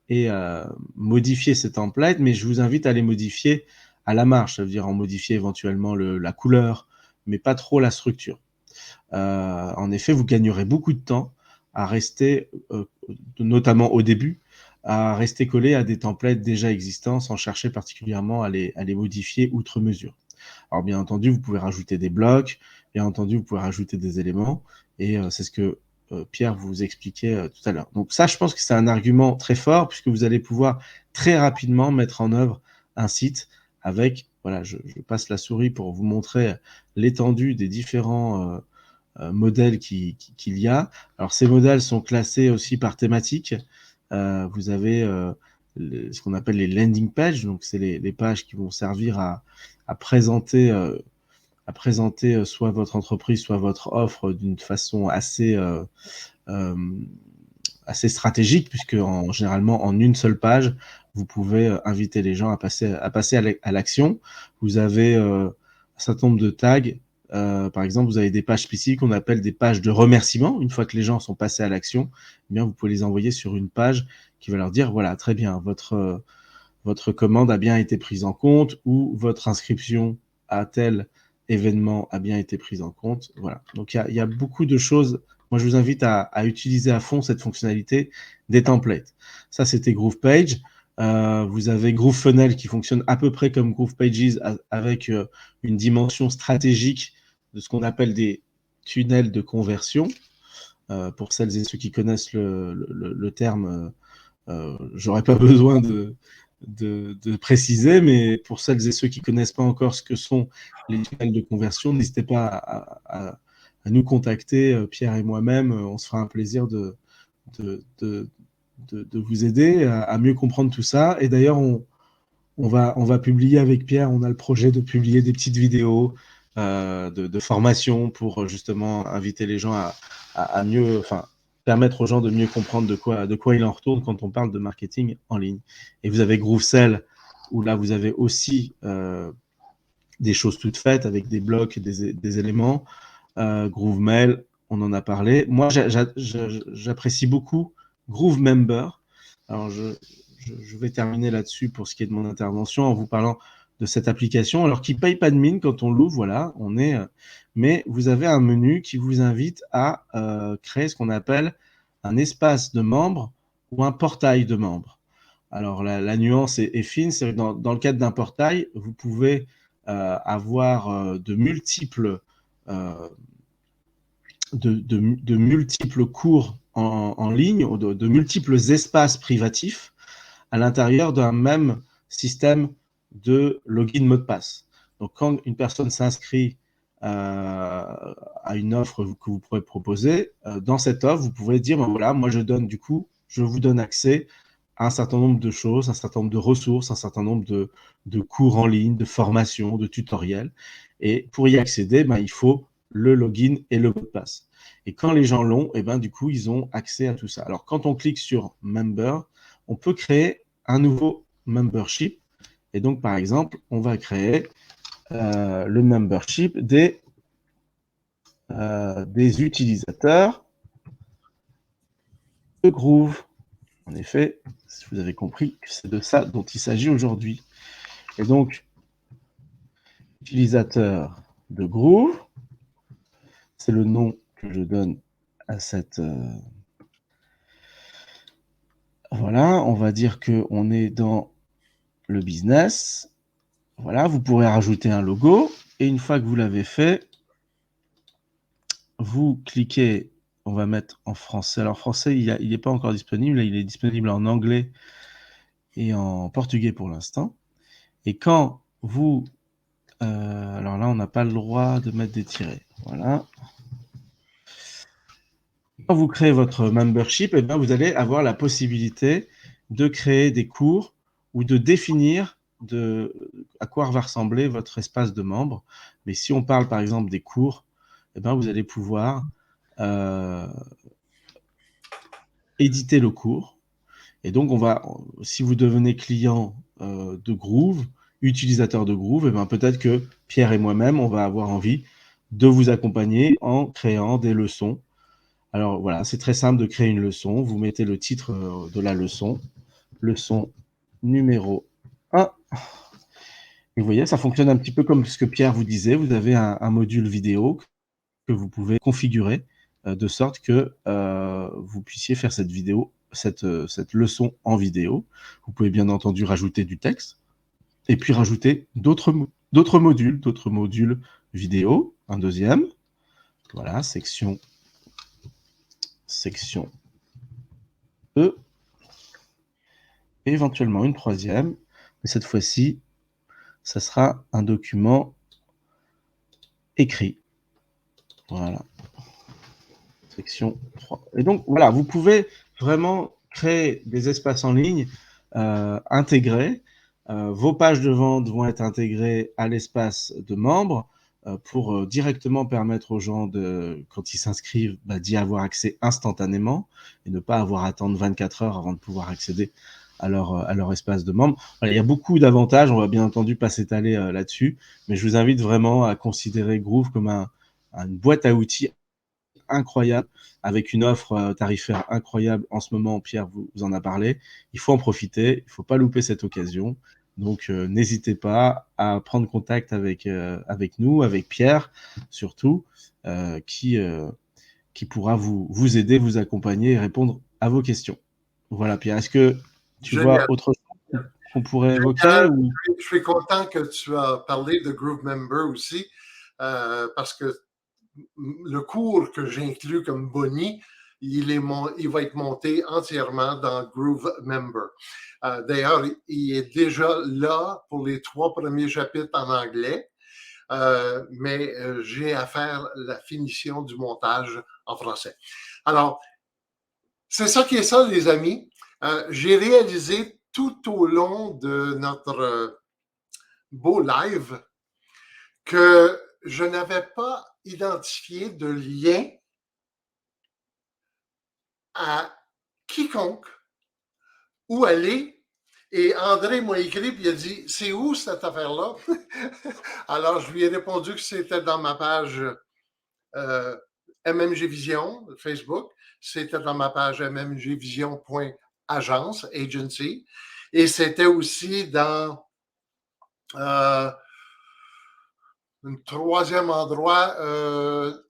et modifier ces templates, mais je vous invite à les modifier à la marge, ça veut dire en modifier éventuellement la couleur, mais pas trop la structure. En effet, vous gagnerez beaucoup de temps à rester, notamment au début, à rester collé à des templates déjà existants sans chercher particulièrement à les modifier outre mesure. Alors bien entendu, vous pouvez rajouter des blocs, bien entendu, vous pouvez rajouter des éléments, et c'est ce que Pierre vous expliquait tout à l'heure. Donc ça, je pense que c'est un argument très fort, puisque vous allez pouvoir très rapidement mettre en œuvre un site avec, voilà, je passe la souris pour vous montrer l'étendue des différents modèles qu'il y a. Alors ces modèles sont classés aussi par thématique. Vous avez ce qu'on appelle les landing pages, donc c'est les pages qui vont servir à présenter soit votre entreprise, soit votre offre d'une façon assez stratégique, puisque généralement en une seule page, vous pouvez inviter les gens à passer à l'action. Vous avez un certain nombre de tags Par exemple, vous avez des pages spécifiques qu'on appelle des pages de remerciement. Une fois que les gens sont passés à l'action, eh bien, vous pouvez les envoyer sur une page qui va leur dire, voilà, très bien, votre commande a bien été prise en compte ou votre inscription à tel événement a bien été prise en compte. Voilà. Donc, il y a beaucoup de choses. Moi, je vous invite à utiliser à fond cette fonctionnalité des templates. Ça, c'était GroovePage. Vous avez GrooveFunnel qui fonctionne à peu près comme GroovePages avec une dimension stratégique de ce qu'on appelle des tunnels de conversion. Pour celles et ceux qui connaissent le terme, j'aurais pas besoin de préciser, mais pour celles et ceux qui connaissent pas encore ce que sont les tunnels de conversion, n'hésitez pas à nous contacter, Pierre et moi-même, on se fera un plaisir de vous aider à mieux comprendre tout ça. Et d'ailleurs, on va publier avec Pierre, on a le projet de publier des petites vidéos de formation pour justement inviter les gens à mieux, enfin, permettre aux gens de mieux comprendre de quoi il en retourne quand on parle de marketing en ligne. Et vous avez GrooveCell, où là, vous avez aussi des choses toutes faites avec des blocs, des éléments. GrooveMail, on en a parlé. Moi, j'apprécie beaucoup GrooveMember. Alors, je vais terminer là-dessus pour ce qui est de mon intervention en vous parlant de cette application. Alors, qui ne paye pas de mine quand on l'ouvre, voilà, mais vous avez un menu qui vous invite à créer ce qu'on appelle un espace de membres ou un portail de membres. Alors, la nuance est fine, c'est que dans le cadre d'un portail, vous pouvez avoir de multiples cours en ligne, de multiples espaces privatifs à l'intérieur d'un même système de login mot de passe. Donc, quand une personne s'inscrit à une offre que vous pourrez proposer, dans cette offre, vous pouvez dire, ben voilà, moi je vous donne accès à un certain nombre de choses, un certain nombre de ressources, un certain nombre de cours en ligne, de formations, de tutoriels. Et pour y accéder, ben, il faut le login et le mot de passe. Et quand les gens l'ont, eh ben, du coup, ils ont accès à tout ça. Alors, quand on clique sur Member, on peut créer un nouveau membership. Et donc, par exemple, on va créer le membership des utilisateurs de Groove. En effet, si vous avez compris que c'est de ça dont il s'agit aujourd'hui. Et donc, utilisateur de Groove, c'est le nom que je donne à cette... Voilà, on va dire qu'on est dans le business. Voilà, vous pourrez rajouter un logo. Et une fois que vous l'avez fait, vous cliquez, on va mettre en français. Alors, français, il n'est pas encore disponible. Il est disponible en anglais et en portugais pour l'instant. Et quand vous... alors là, on n'a pas le droit de mettre des tirets. Voilà. Quand vous créez votre membership, eh bien, vous allez avoir la possibilité de créer des cours ou de définir à quoi va ressembler votre espace de membre. Mais si on parle par exemple des cours, eh bien, vous allez pouvoir éditer le cours. Et donc, si vous devenez client de Groove, utilisateur de Groove, eh bien, peut-être que Pierre et moi-même, on va avoir envie de vous accompagner en créant des leçons. Alors voilà, c'est très simple de créer une leçon. Vous mettez le titre de la leçon numéro 1. Et vous voyez, ça fonctionne un petit peu comme ce que Pierre vous disait. Vous avez un module vidéo que vous pouvez configurer de sorte que vous puissiez faire cette leçon en vidéo. Vous pouvez bien entendu rajouter du texte et puis rajouter d'autres modules vidéo, un deuxième. Voilà, section 2, et éventuellement une troisième, mais cette fois-ci, ça sera un document écrit. Voilà. Section 3. Et donc, voilà, vous pouvez vraiment créer des espaces en ligne intégrés. Vos pages de vente vont être intégrées à l'espace de membres pour directement permettre aux gens, quand ils s'inscrivent, d'y avoir accès instantanément et ne pas avoir à attendre 24 heures avant de pouvoir accéder à leur espace de membres. Voilà, il y a beaucoup d'avantages, on va bien entendu pas s'étaler là-dessus, mais je vous invite vraiment à considérer Groove comme une boîte à outils incroyable, avec une offre tarifaire incroyable en ce moment. Pierre vous en a parlé. Il faut en profiter, il ne faut pas louper cette occasion. Donc, n'hésitez pas à prendre contact avec nous, avec Pierre, surtout, qui pourra vous aider, vous accompagner et répondre à vos questions. Voilà, Pierre. Est-ce que tu vois Génial. autre chose qu'on pourrait évoquer Génial. ou... Je suis content que tu as parlé de Groove Member aussi, parce que le cours que j'inclus comme boni, il va être monté entièrement dans Groove Member. D'ailleurs, il est déjà là pour les 3 premiers chapitres en anglais, mais j'ai à faire la finition du montage en français. Alors, c'est ça qui est ça, les amis. J'ai réalisé tout au long de notre beau live que je n'avais pas identifié de lien à quiconque où aller. Et André m'a écrit et il a dit « C'est où cette affaire-là? » Alors, je lui ai répondu que c'était dans ma page MMG Vision, Facebook. C'était dans ma page mmgvision.agence, agency. Et c'était aussi dans un troisième endroit,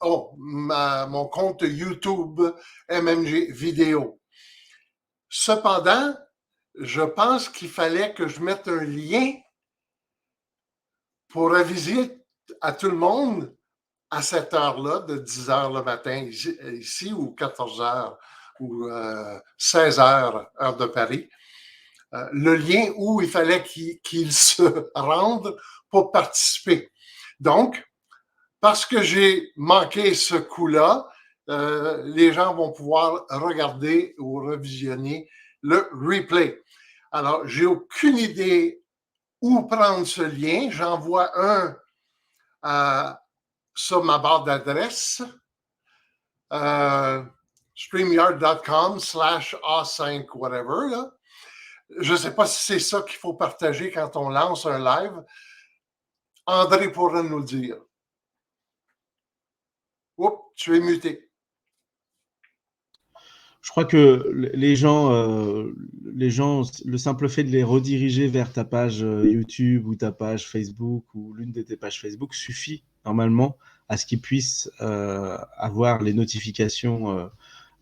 mon compte YouTube MMG Vidéo. Cependant, je pense qu'il fallait que je mette un lien pour aviser à tout le monde à cette heure-là, de 10 heures le matin ici ou 14 heures ou 16 heures, heure de Paris, le lien où il fallait qu'ils se rendent pour participer. Donc, parce que j'ai manqué ce coup-là, les gens vont pouvoir regarder ou revisionner le replay. Alors, j'ai aucune idée où prendre ce lien. J'envoie un sur ma barre d'adresse, streamyard.com/A5 whatever. Là. Je ne sais pas si c'est ça qu'il faut partager quand on lance un live. André pourra nous le dire. Oups, tu es muté. Je crois que les gens, le simple fait de les rediriger vers ta page YouTube ou ta page Facebook ou l'une de tes pages Facebook suffit normalement à ce qu'ils puissent avoir les notifications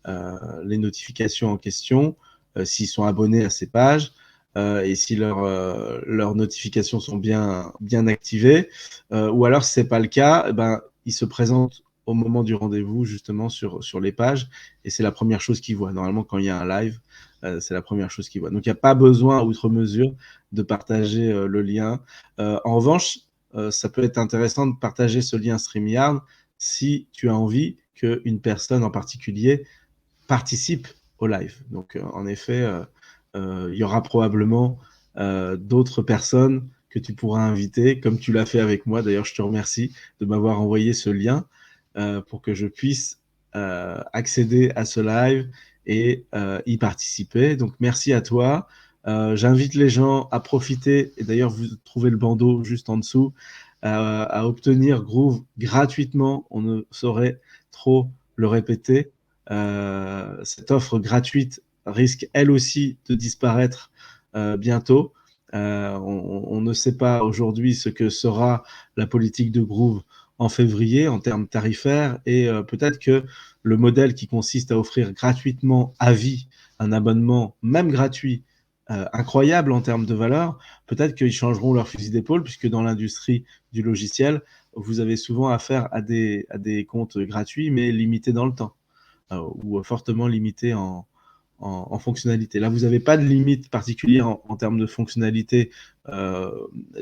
en question s'ils sont abonnés à ces pages et si leurs notifications sont bien activées. Ou alors, si ce n'est pas le cas, ben, ils se présentent au moment du rendez-vous, justement, sur les pages. Et c'est la première chose qu'ils voient. Normalement, quand il y a un live, c'est la première chose qu'ils voient. Donc, il n'y a pas besoin, outre mesure, de partager le lien. En revanche, ça peut être intéressant de partager ce lien StreamYard si tu as envie qu'une personne en particulier participe au live. Donc, en effet, il y aura probablement d'autres personnes que tu pourras inviter, comme tu l'as fait avec moi. D'ailleurs, je te remercie de m'avoir envoyé ce lien pour que je puisse accéder à ce live et y participer. Donc, merci à toi. J'invite les gens à profiter, et d'ailleurs, vous trouvez le bandeau juste en dessous, à obtenir Groove gratuitement. On ne saurait trop le répéter. Cette offre gratuite risque elle aussi de disparaître bientôt. On ne sait pas aujourd'hui ce que sera la politique de Groove en février en termes tarifaires et peut-être que le modèle qui consiste à offrir gratuitement à vie un abonnement, même gratuit, incroyable en termes de valeur, peut-être qu'ils changeront leur fusil d'épaule puisque dans l'industrie du logiciel, vous avez souvent affaire à des comptes gratuits mais limités dans le temps ou fortement limité en fonctionnalité. Là, vous n'avez pas de limite particulière en termes de fonctionnalité,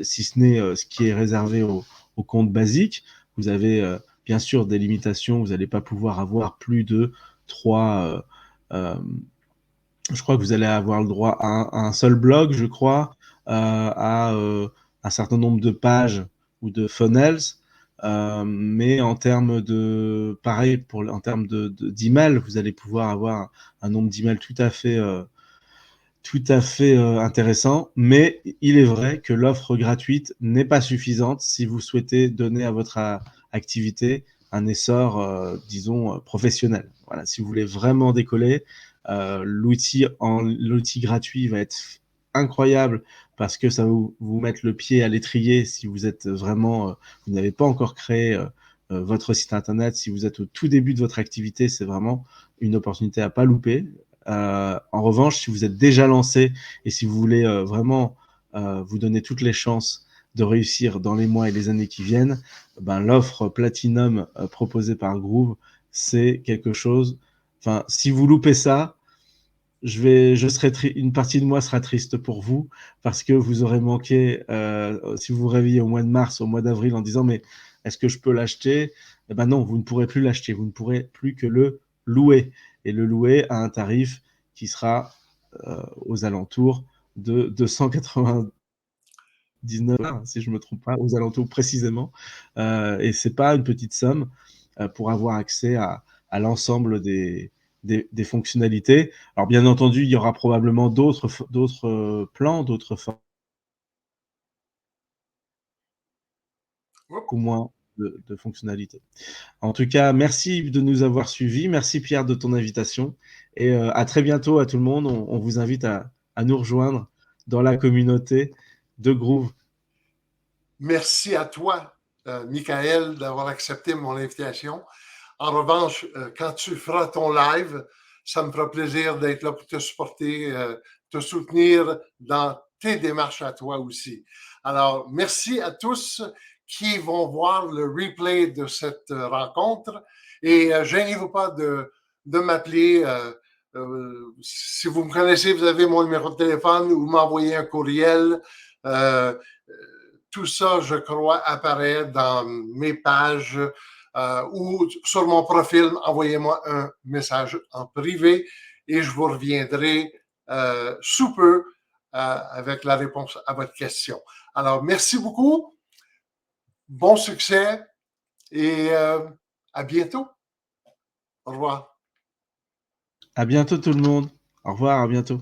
si ce n'est ce qui est réservé au compte basique. Vous avez bien sûr des limitations, vous n'allez pas pouvoir avoir plus de 3... je crois que vous allez avoir le droit à un seul blog, je crois, à un certain nombre de pages ou de funnels, mais en termes de, pareil, en termes d'emails, vous allez pouvoir avoir un nombre d'emails tout à fait tout à fait intéressant, mais il est vrai que l'offre gratuite n'est pas suffisante si vous souhaitez donner à votre activité un essor, disons, professionnel. Voilà, si vous voulez vraiment décoller, l'outil gratuit va être incroyable parce que ça va vous mettre le pied à l'étrier si vous êtes vraiment, vous n'avez pas encore créé votre site internet, si vous êtes au tout début de votre activité, c'est vraiment une opportunité à pas louper. En revanche, si vous êtes déjà lancé et si vous voulez vraiment vous donner toutes les chances de réussir dans les mois et les années qui viennent, ben, l'offre Platinum proposée par Groove, c'est quelque chose. Enfin, si vous loupez ça, une partie de moi sera triste pour vous parce que vous aurez manqué. Si vous vous réveillez au mois de mars, au mois d'avril en disant mais est-ce que je peux l'acheter? Eh ben non, vous ne pourrez plus l'acheter. Vous ne pourrez plus que le louer et le louer à un tarif qui sera aux alentours de 299 si je me trompe pas, aux alentours précisément. Et c'est pas une petite somme pour avoir accès à l'ensemble des fonctionnalités. Alors bien entendu, il y aura probablement d'autres plans, d'autres formes ou moins de fonctionnalités. En tout cas, merci de nous avoir suivis. Merci Pierre de ton invitation. Et à très bientôt à tout le monde. On vous invite à nous rejoindre dans la communauté de Groove. Merci à toi, Michael, d'avoir accepté mon invitation. En revanche, quand tu feras ton live, ça me fera plaisir d'être là pour te supporter, te soutenir dans tes démarches à toi aussi. Alors, merci à tous qui vont voir le replay de cette rencontre et gênez-vous pas de m'appeler. Si vous me connaissez, vous avez mon numéro de téléphone ou m'envoyer un courriel. Tout ça, je crois, apparaît dans mes pages ou sur mon profil. Envoyez-moi un message en privé et je vous reviendrai sous peu avec la réponse à votre question. Alors, merci beaucoup. Bon succès et à bientôt. Au revoir. À bientôt tout le monde. Au revoir, à bientôt.